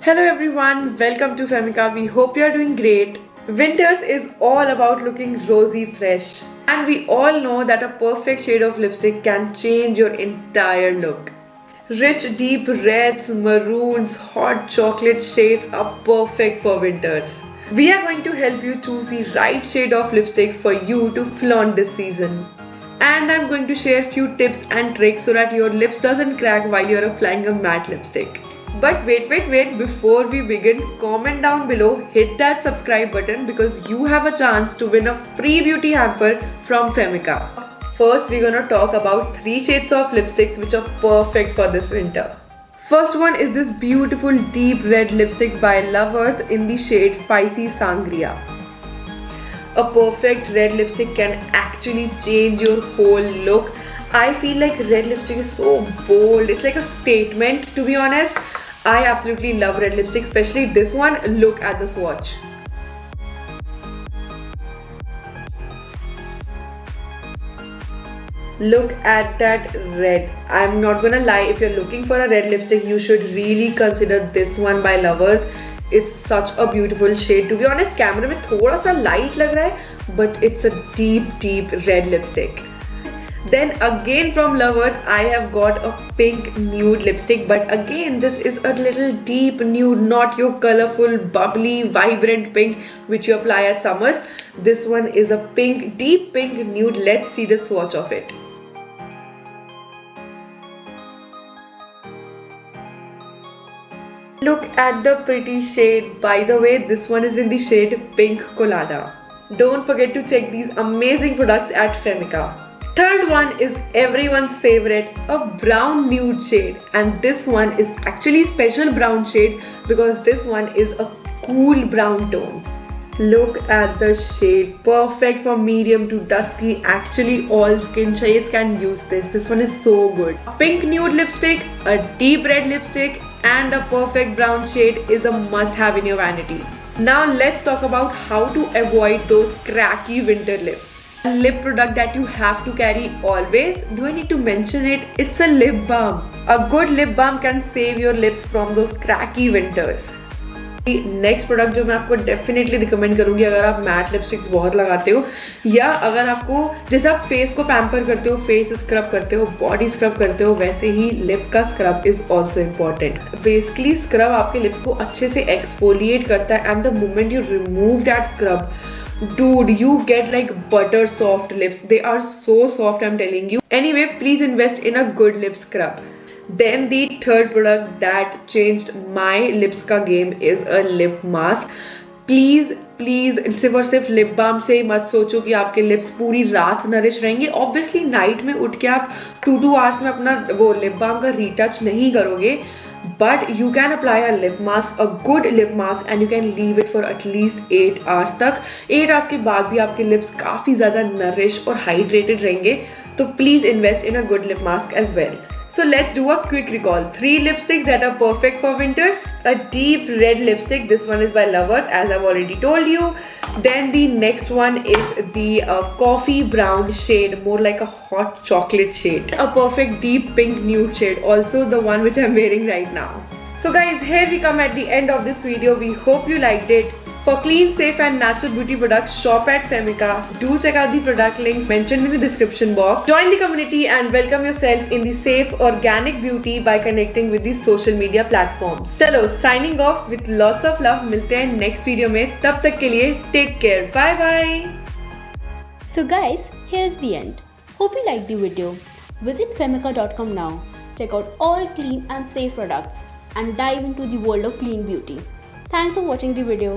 Hello everyone, welcome to Femica. We hope you are doing great. Winters is all about looking rosy fresh. And we all know that a perfect shade of lipstick can change your entire look. Rich deep reds, maroons, hot chocolate shades are perfect for winters. We are going to help you choose the right shade of lipstick for you to flaunt this season. And I'm going to share few tips and tricks so that your lips doesn't crack while you're applying a matte lipstick. But wait, before we begin, comment down below, hit that subscribe button because you have a chance to win a free beauty hamper from Femica. First, we're gonna talk about 3 shades of lipsticks which are perfect for this winter. First one is this beautiful deep red lipstick by Love Earth in the shade Spicy Sangria. A perfect red lipstick can actually change your whole look. I feel like red lipstick is so bold, it's like a statement to be honest. I absolutely love red lipstick, especially this one. Look at the swatch. Look at that red. I'm not gonna lie, if you're looking for a red lipstick, you should really consider this one by Love Earth. It's such a beautiful shade. To be honest, camera में थोड़ा सा light लग रहा है, but it's a deep red lipstick. Then again from Love Earth, I have got a pink nude lipstick, but again this is a little deep nude, not your colorful, bubbly, vibrant pink which you apply at summers. This one is a pink, deep pink nude. Let's see the swatch of it. Look at the pretty shade. By the way, this one is in the shade Pink Colada. Don't forget to check these amazing products at Femica. Third one is everyone's favorite, a brown nude shade, and this one is actually special brown shade because this one is a cool brown tone. Look at the shade, perfect for medium to dusky. Actually all skin shades can use this. This one is so good. A pink nude lipstick, a deep red lipstick and a perfect brown shade is a must have in your vanity. Now let's talk about how to avoid those cracky winter lips. A lip product that you have to carry always. Do I need to mention it? It's a lip balm. A good lip balm can save your lips from those cracky winters. Next product जो मैं आपको definitely recommend करूंगी अगर आप matte lipsticks बहुत लगाते हो या अगर आपको जैसे आप फेस को पैम्पर करते हो, फेस स्क्रब करते हो, बॉडी स्क्रब करते हो, वैसे ही लिप का scrub is also important. Basically scrub आपके लिप्स को अच्छे से एक्सफोलिएट करता है and the moment you remove that scrub, dude, you get like butter soft lips. They are so soft, I'm telling you. Anyway, please invest in a good lip scrub. Then the third product that changed my lips का game is a lip mask. Please सिर्फ और सिर्फ lip balm से मत सोचो कि आपके lips पूरी रात नरिश रहेंगे. ऑब्वियसली नाइट में उठ के आप 2 आवर्स में अपना वो लिप बाम का रीटच नहीं करोगे, but you can apply a lip mask, a good lip mask, and you can leave it for at least 8 hours तक. 8 hours के बाद भी आपके lips काफी ज़्यादा nourished और hydrated रहेंगे. तो please invest in a good lip mask as well. So let's do a quick recall. 3 lipsticks that are perfect for winters. A deep red lipstick. This one is by Love Earth, as I've already told you. Then the next one is the coffee brown shade, more like a hot chocolate shade. A perfect deep pink nude shade, also the one which I'm wearing right now. So guys, here we come at the end of this video. We hope you liked it. For clean, safe and natural beauty products, shop at Femica. Do check out the product links mentioned in the description box. Join the community and welcome yourself in the safe organic beauty by connecting with the social media platforms. Chalo, signing off with lots of love. मिलते हैं next video में. तब तक के लिए take care. Bye bye. So guys, here's the end. Hope you liked the video. Visit femica.com now. Check out all clean and safe products and dive into the world of clean beauty. Thanks for watching the video.